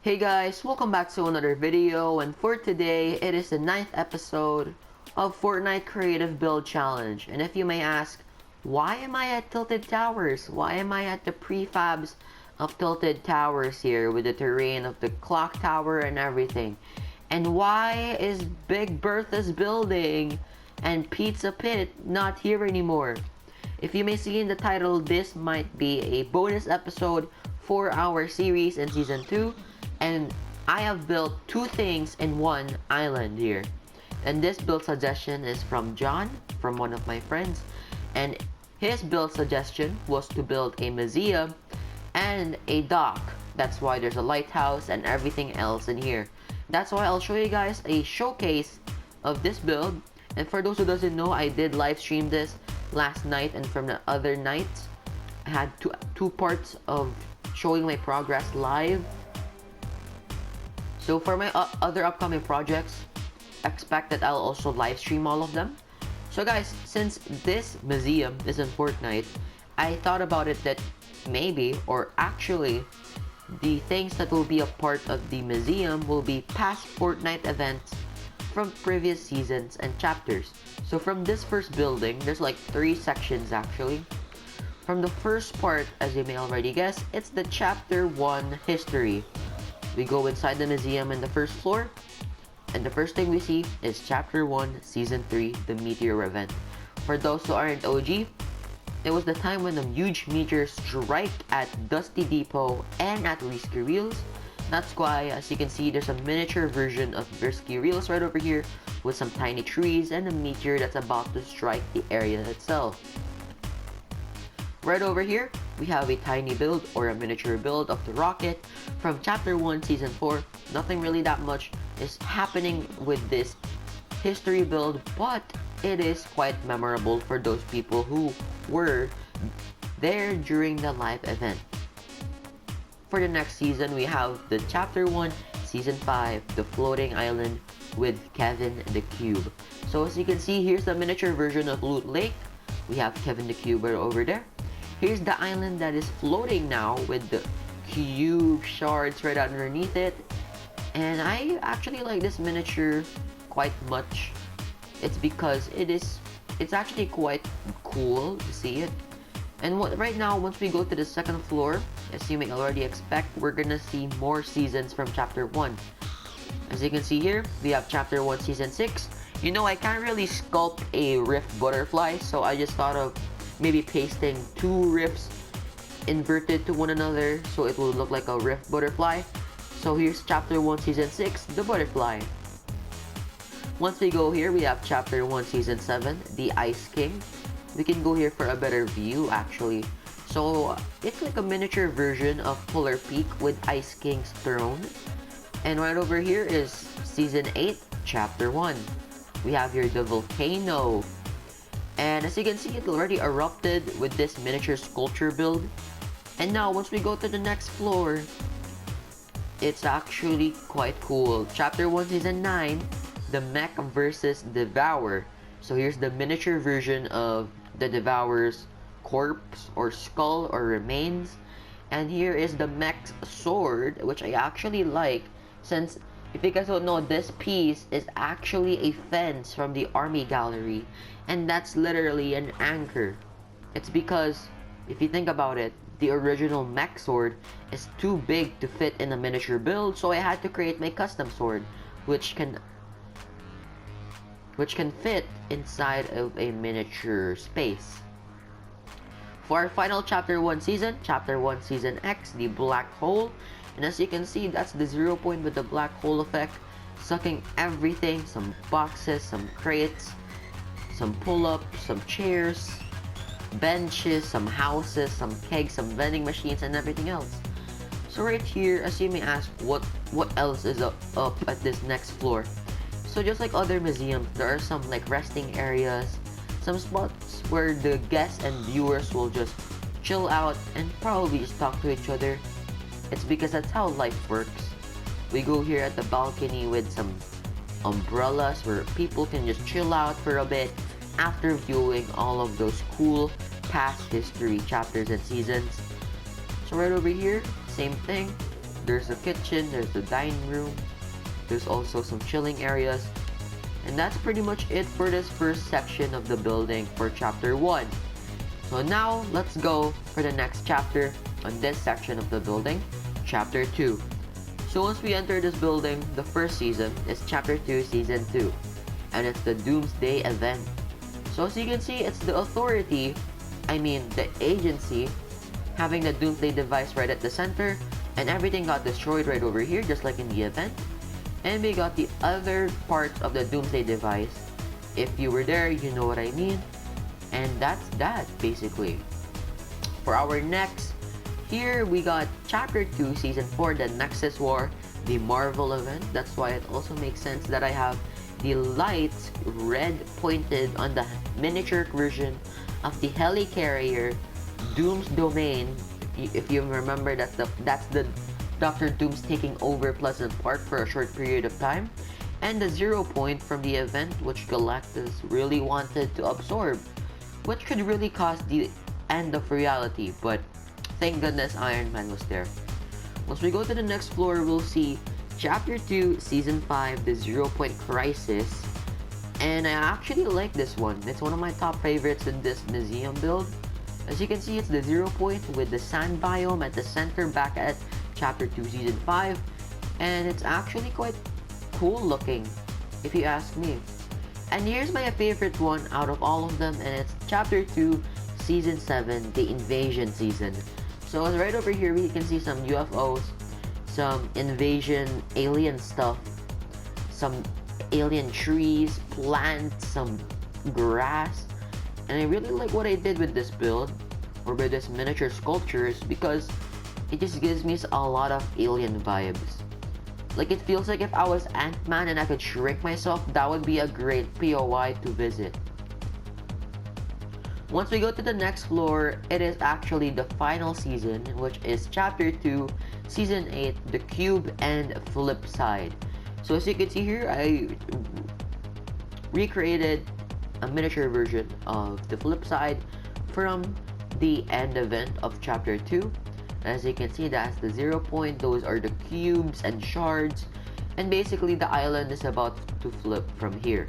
Hey guys, welcome back to another video, and for today, it is the 9th episode of Fortnite Creative Build Challenge. And if you may ask, why am I at Tilted Towers? Why am I at the prefabs of Tilted Towers here with the terrain of the clock tower and everything? And why is Big Bertha's building and Pizza Pit not here anymore? If you may see in the title, this might be a bonus episode for our series in Season 2. And I have built two things in one island here. And this build suggestion is from John, from one of my friends. And his build suggestion was to build a museum and a dock. That's why there's a lighthouse and everything else in here. That's why I'll show you guys a showcase of this build. And for those who doesn't know, I did live stream this last night, and from the other nights, I had two parts of showing my progress live. So for my other upcoming projects, expect that I'll also live stream all of them. So guys, since this museum is in Fortnite, I thought about it that maybe, or actually, the things that will be a part of the museum will be past Fortnite events from previous seasons and chapters. So from this first building, there's like 3 sections actually. From the first part, as you may already guess, it's the Chapter 1 History. We go inside the museum in the first floor, and the first thing we see is Chapter 1, Season 3, the Meteor event. For those who aren't OG, it was the time when the huge meteors strike at Dusty Depot and at Risky Reels. That's why, as you can see, there's a miniature version of Risky Reels right over here with some tiny trees and a meteor that's about to strike the area itself. Right over here, we have a tiny build or a miniature build of the rocket from Chapter 1 Season 4. Nothing really that much is happening with this history build, but it is quite memorable for those people who were there during the live event. For the next season, we have the Chapter 1 Season 5, the floating island with Kevin the Cube. So as you can see, here's the miniature version of Loot Lake. We have Kevin the Cube right over there. Here's the island that is floating now with the cube shards right underneath it. And I actually like this miniature quite much. It's because it's actually quite cool to see it. And right now, once we go to the second floor, as you may already expect, we're gonna see more seasons from Chapter 1. As you can see here, we have Chapter 1 Season 6. You know, I can't really sculpt a rift butterfly, so I just thought of maybe pasting 2 rifts inverted to one another so it will look like a rift butterfly. So here's Chapter 1 Season 6, the butterfly. Once we go here, we have Chapter 1 Season 7, the Ice King. We can go here for a better view actually. So it's like a miniature version of Polar Peak with Ice King's throne. And right over here is Season 8, Chapter 1. We have here the volcano. And as you can see, it already erupted with this miniature sculpture build. And now, once we go to the next floor, it's actually quite cool. Chapter 1 Season 9, the Mech versus Devour. So here's the miniature version of the Devour's corpse or skull or remains. And here is the Mech's sword, which I actually like, since if you guys don't know, this piece is actually a fence from the army gallery, and that's literally an anchor. It's because, if you think about it, the original mech sword is too big to fit in a miniature build, so I had to create my custom sword, which can fit inside of a miniature space. For our final Chapter 1 season, Chapter 1 Season X, the Black Hole. And as you can see, that's the 0 point with the black hole effect, sucking everything, some boxes, some crates, some pull-ups, some chairs, benches, some houses, some kegs, some vending machines, and everything else. So right here, as you may ask, what else is up at this next floor? So just like other museums, there are some like resting areas, some spots where the guests and viewers will just chill out and probably just talk to each other. It's because that's how life works. We go here at the balcony with some umbrellas where people can just chill out for a bit after viewing all of those cool past history chapters and seasons. So right over here, same thing. There's a kitchen, there's the dining room, there's also some chilling areas. And that's pretty much it for this first section of the building for chapter 1. So now, let's go for the next chapter on this section of the building, chapter 2. So once we enter this building, the first season is chapter 2, season 2. And it's the Doomsday event. So as you can see, it's the authority, the agency, having the Doomsday device right at the center, and everything got destroyed right over here, just like in the event. And we got the other parts of the Doomsday device. If you were there, you know what I mean. And that's that, basically. For our next, here we got Chapter 2, Season 4, the Nexus War, the Marvel event. That's why it also makes sense that I have the lights red pointed on the miniature version of the helicarrier Doom's Domain. If you remember, that's the Dr. Doom's taking over Pleasant Park for a short period of time, and the 0 point from the event which Galactus really wanted to absorb, which could really cause the end of reality, but thank goodness Iron Man was there. Once we go to the next floor, we'll see Chapter 2, Season 5, the 0 point crisis, and I actually like this one. It's one of my top favorites in this museum build. As you can see, it's the 0 point with the sand biome at the center back at Chapter 2, Season 5, and it's actually quite cool looking, if you ask me. And here's my favorite one out of all of them, and it's Chapter 2, Season 7, the Invasion Season. So right over here, we can see some UFOs, some invasion alien stuff, some alien trees, plants, some grass, and I really like what I did with this build, or with this miniature sculptures, because it just gives me a lot of alien vibes. Like, it feels like if I was Ant-Man and I could shrink myself, that would be a great POI to visit. Once we go to the next floor, it is actually the final season, which is Chapter 2, Season 8, the Cube and Flip Side. So as you can see here, I recreated a miniature version of the Flip Side from the end event of Chapter 2. As you can see, that's the 0 point, those are the cubes and shards, and basically the island is about to flip from here.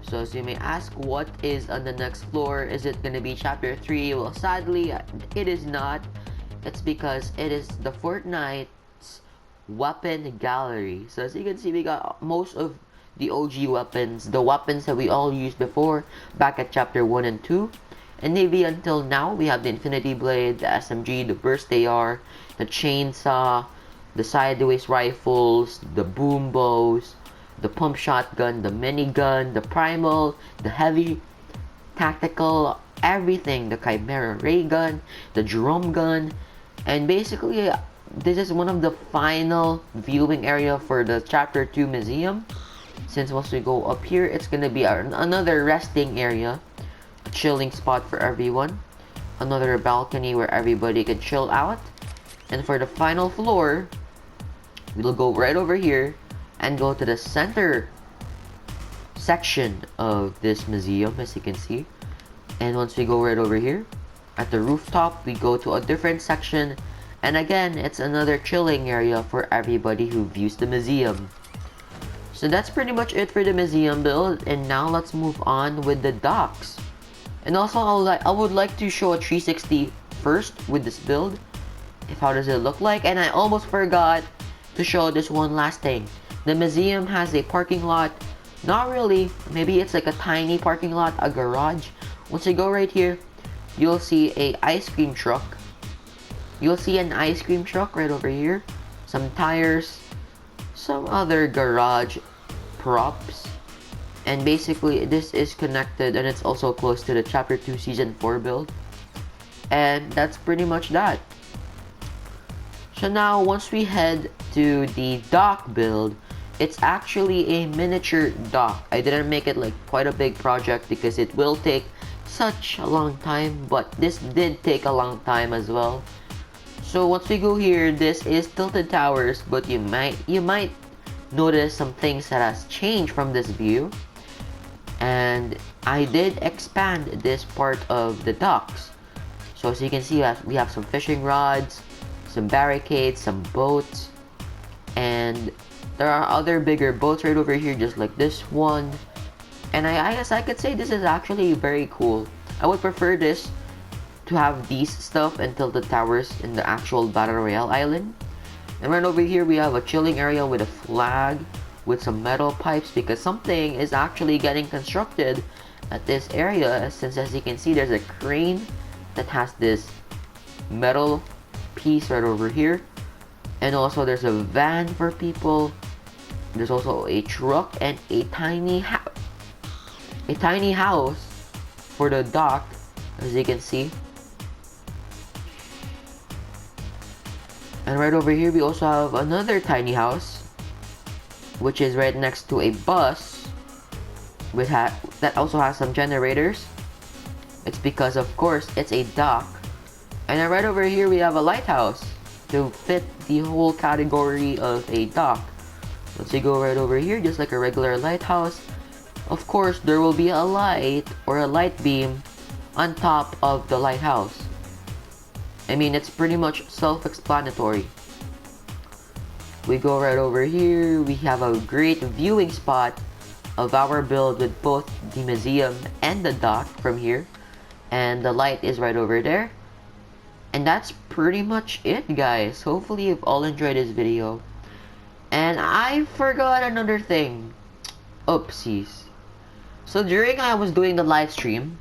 So as you may ask, what is on the next floor? Is it going to be Chapter 3? Well, sadly, it is not. It's because it is the Fortnite's weapon gallery. So as you can see, we got most of the OG weapons, the weapons that we all used before, back at Chapter 1 and 2. And maybe until now, we have the Infinity Blade, the SMG, the Burst AR, the Chainsaw, the Sideways Rifles, the Boom Bows, the Pump Shotgun, the Minigun, the Primal, the Heavy Tactical, everything, the Chimera Ray Gun, the Drum Gun, and basically, this is one of the final viewing area for the Chapter 2 Museum. Since once we go up here, it's gonna be another resting area, a chilling spot for everyone, another balcony where everybody can chill out. And for the final floor, we'll go right over here and go to the center section of this museum, as you can see. And once we go right over here at the rooftop, we go to a different section, and again, it's another chilling area for everybody who views the museum. So that's pretty much it for the museum build, and now let's move on with the docks. And also, I would like to show a 360 first with this build. How does it look like? And I almost forgot to show this one last thing. The museum has a parking lot. Not really. Maybe it's like a tiny parking lot, a garage. Once you go right here, you'll see a ice cream truck. You'll see an ice cream truck right over here. Some tires. Some other garage props. And basically, this is connected, and it's also close to the Chapter 2 Season 4 build. And that's pretty much that. So now, once we head to the dock build, it's actually a miniature dock. I didn't make it like quite a big project because it will take such a long time, but this did take a long time as well. So once we go here, this is Tilted Towers, but you might notice some things that has changed from this view. And I did expand this part of the docks. So as you can see, we have some fishing rods, some barricades, some boats, and there are other bigger boats right over here, just like this one. And I guess I could say this is actually very cool. I would prefer this to have these stuff until the towers in the actual Battle Royale island. And right over here we have a chilling area with a flag with some metal pipes, because something is actually getting constructed at this area, since as you can see there's a crane that has this metal piece right over here, and also there's a van for people. There's also a truck and a tiny house for the dock, as you can see. And right over here we also have another tiny house, which is right next to a bus with that also has some generators. It's because of course it's a dock. And then right over here we have a lighthouse to fit the whole category of a dock. Once you go right over here, just like a regular lighthouse, of course there will be a light or a light beam on top of the lighthouse. I mean, it's pretty much self-explanatory. We go right over here, we have a great viewing spot of our build with both the museum and the dock from here, and the light is right over there. And that's pretty much it, guys. Hopefully you've all enjoyed this video. And I forgot another thing. Oopsies. So during I was doing the live stream,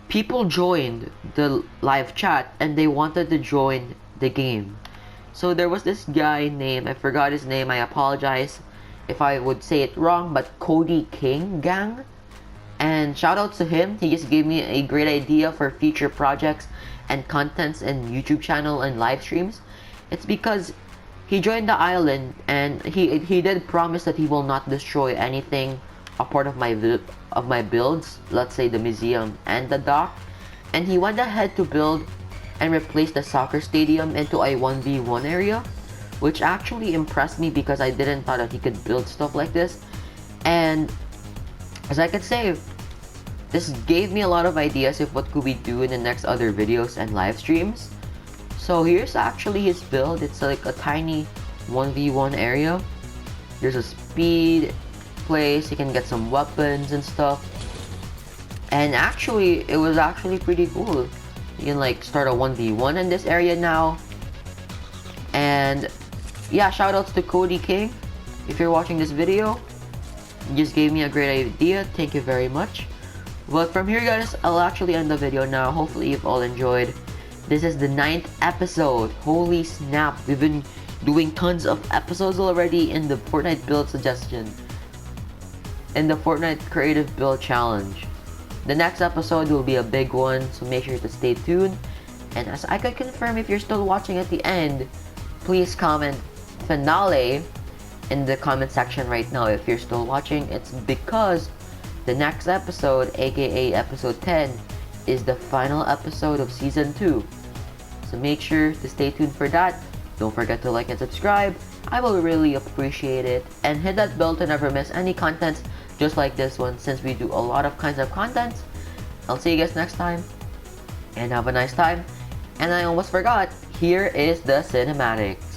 people joined the live chat and they wanted to join the game. So there was this guy named, I forgot his name, I apologize if I would say it wrong, but Cody King Gang. And shout out to him, he just gave me a great idea for future projects and contents and YouTube channel and live streams. It's because he joined the island and he did promise that he will not destroy anything a part of my builds, let's say the museum and the dock. And he went ahead to build and replace the soccer stadium into a 1v1 area, which actually impressed me because I didn't thought that he could build stuff like this. And as I could say, this gave me a lot of ideas of what could we do in the next other videos and live streams. So here's actually his build. It's like a tiny 1v1 area. There's a speed place, you can get some weapons and stuff. And actually, it was actually pretty cool. You can like start a 1v1 in this area now. And yeah, shoutouts to Cody King. If you're watching this video, you just gave me a great idea. Thank you very much. But from here, guys, I'll actually end the video now. Hopefully you've all enjoyed. This is the 9th episode. Holy snap, we've been doing tons of episodes already in the Fortnite build suggestion, in the Fortnite creative build challenge. The next episode will be a big one, so make sure to stay tuned. And as I could confirm, if you're still watching at the end, please comment finale in the comment section right now. If you're still watching, it's because the next episode, aka episode 10, is the final episode of season 2. So make sure to stay tuned for that. Don't forget to like and subscribe. I will really appreciate it. And hit that bell to never miss any contents just like this one, since we do a lot of kinds of contents. I'll see you guys next time, and have a nice time. And I almost forgot, here is the cinematics.